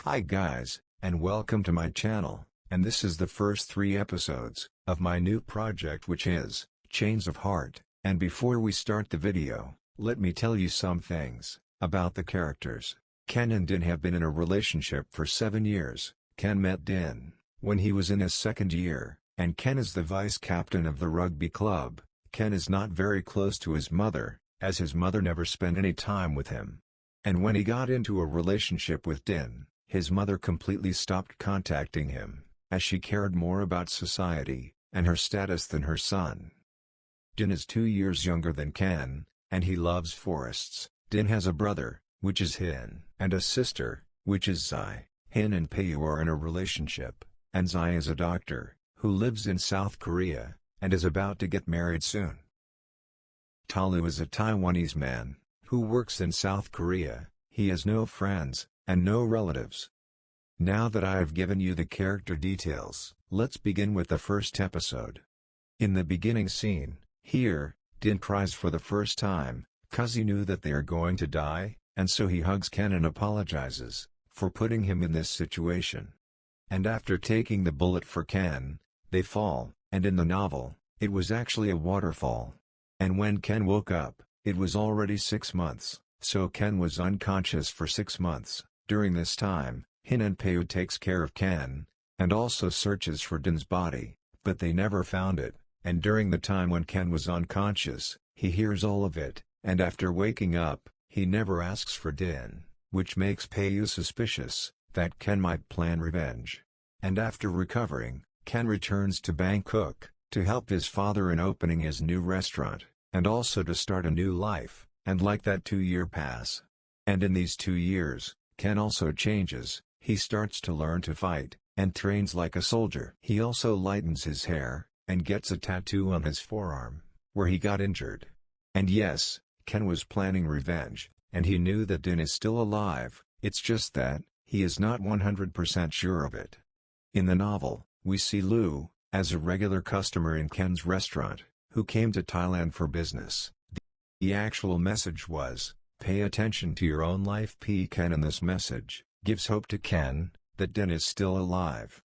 Hi guys, and welcome to my channel, and this is the first 3 episodes of my new project, which is Chains of Heart. And before we start the video, let me tell you some things about the characters. Ken and Din have been in a relationship for 7 years. Ken met Din when he was in his second year, and Ken is the vice captain of the rugby club. Ken is not very close to his mother, as his mother never spent any time with him. And when he got into a relationship with Din, his mother completely stopped contacting him, as she cared more about society and her status than her son. Din is 2 years younger than Ken, and he loves forests. Din has a brother, which is Hin, and a sister, which is Zai. Hin and Peiyu are in a relationship, and Zai is a doctor, who lives in South Korea, and is about to get married soon. Talu is a Taiwanese man, who works in South Korea. He has no friends, and no relatives. Now that I have given you the character details, let's begin with the first episode. In the beginning scene, here, Din cries for the first time, cause he knew that they are going to die, and so he hugs Ken and apologizes for putting him in this situation. And after taking the bullet for Ken, they fall, and in the novel, it was actually a waterfall. And when Ken woke up, it was already 6 months, so Ken was unconscious for 6 months. During this time, Hin and Peiyu takes care of Ken, and also searches for Din's body, but they never found it, and during the time when Ken was unconscious, he hears all of it, and after waking up, he never asks for Din, which makes Peiyu suspicious that Ken might plan revenge. And after recovering, Ken returns to Bangkok to help his father in opening his new restaurant, and also to start a new life, and like that 2-year pass. And in these 2 years, Ken also changes. He starts to learn to fight, and trains like a soldier. He also lightens his hair, and gets a tattoo on his forearm, where he got injured. And yes, Ken was planning revenge, and he knew that Din is still alive, it's just that, he is not 100% sure of it. In the novel, we see Lu, as a regular customer in Ken's restaurant, who came to Thailand for business. The actual message was, pay attention to your own life. Ken in this message gives hope to Ken that Din is still alive.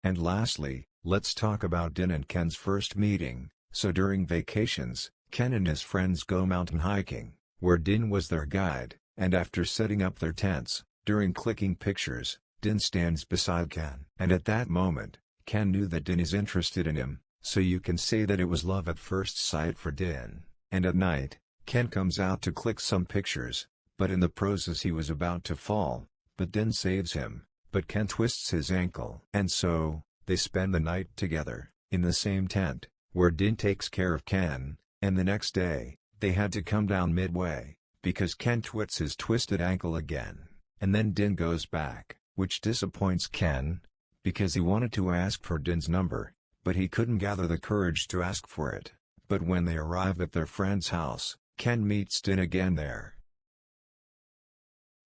And lastly, let's talk about Din and Ken's first meeting. So during vacations, Ken and his friends go mountain hiking, where Din was their guide, and after setting up their tents, during clicking pictures, Din stands beside Ken. And at that moment, Ken knew that Din is interested in him, so you can say that it was love at first sight for Din. And at night, Ken comes out to click some pictures, but in the process he was about to fall, but Din saves him, but Ken twists his ankle. And so, they spend the night together, in the same tent, where Din takes care of Ken, and the next day, they had to come down midway, because Ken twists his twisted ankle again, and then Din goes back, which disappoints Ken, because he wanted to ask for Din's number, but he couldn't gather the courage to ask for it. But when they arrive at their friend's house, Ken meets Din again there.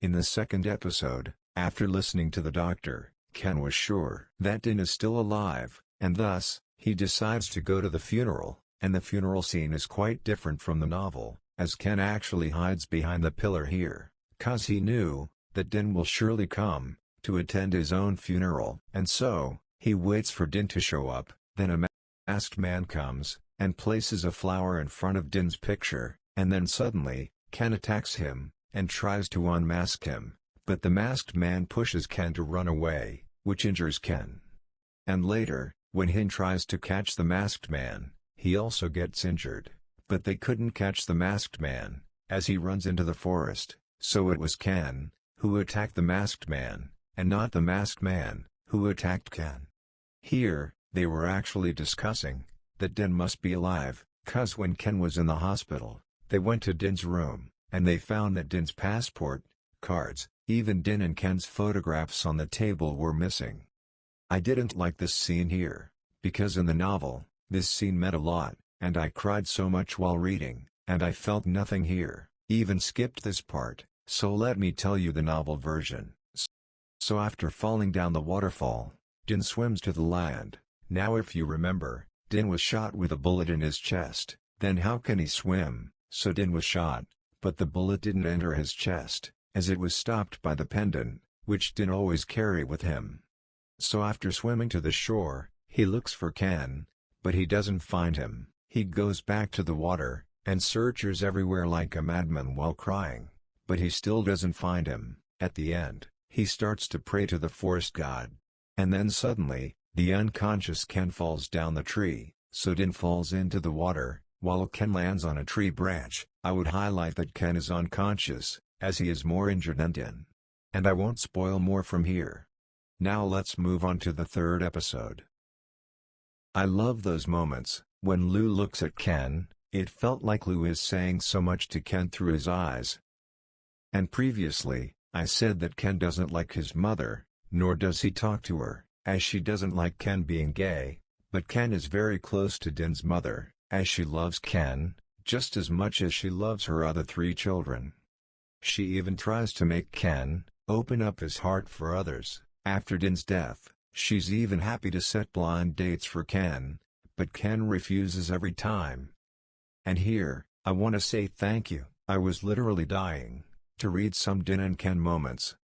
In the second episode, after listening to the doctor, Ken was sure that Din is still alive, and thus, he decides to go to the funeral, and the funeral scene is quite different from the novel, as Ken actually hides behind the pillar here, cause he knew that Din will surely come to attend his own funeral. And so, he waits for Din to show up, then a masked man comes, and places a flower in front of Din's picture, and then suddenly, Ken attacks him, and tries to unmask him, but the masked man pushes Ken to run away, which injures Ken. And later, when Hin tries to catch the masked man, he also gets injured, but they couldn't catch the masked man, as he runs into the forest, so it was Ken who attacked the masked man, and not the masked man who attacked Ken. Here, they were actually discussing that Din must be alive, cause when Ken was in the hospital, they went to Din's room, and they found that Din's passport, cards, even Din and Ken's photographs on the table were missing. I didn't like this scene here, because in the novel, this scene meant a lot, and I cried so much while reading, and I felt nothing here, even skipped this part, so let me tell you the novel version. So after falling down the waterfall, Din swims to the land. Now if you remember, Din was shot with a bullet in his chest, then how can he swim? So Din was shot, but the bullet didn't enter his chest, as it was stopped by the pendant, which didn't always carry with him. So after swimming to the shore, he looks for Ken, but he doesn't find him. He goes back to the water, and searches everywhere like a madman while crying, but he still doesn't find him. At the end, he starts to pray to the forest god. And then suddenly, the unconscious Ken falls down the tree, so Din falls into the water, while Ken lands on a tree branch. I would highlight that Ken is unconscious, as he is more injured than Din. And I won't spoil more from here. Now let's move on to the third episode. I love those moments, when Lu looks at Ken. It felt like Lu is saying so much to Ken through his eyes. And previously, I said that Ken doesn't like his mother, nor does he talk to her, as she doesn't like Ken being gay, but Ken is very close to Din's mother, as she loves Ken, just as much as she loves her other 3 children. She even tries to make Ken open up his heart for others. After Din's death, she's even happy to set blind dates for Ken, but Ken refuses every time. And here, I want to say thank you. I was literally dying to read some Din and Ken moments.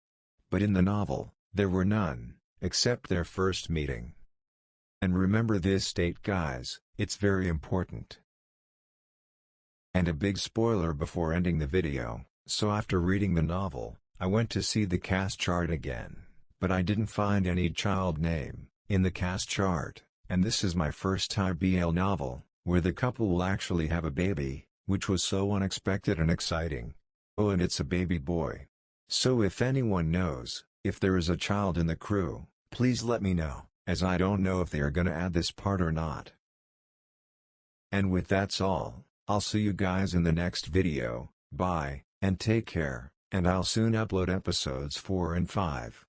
But in the novel, there were none, except their first meeting. And remember this date, guys, it's very important. And a big spoiler before ending the video, so after reading the novel, I went to see the cast chart again, but I didn't find any child name in the cast chart, and this is my first time BL novel where the couple will actually have a baby, which was so unexpected and exciting. Oh, and it's a baby boy. So if anyone knows if there is a child in the crew, please let me know, as I don't know if they are gonna add this part or not. And with that's all, I'll see you guys in the next video. Bye, and take care, and I'll soon upload episodes 4 and 5.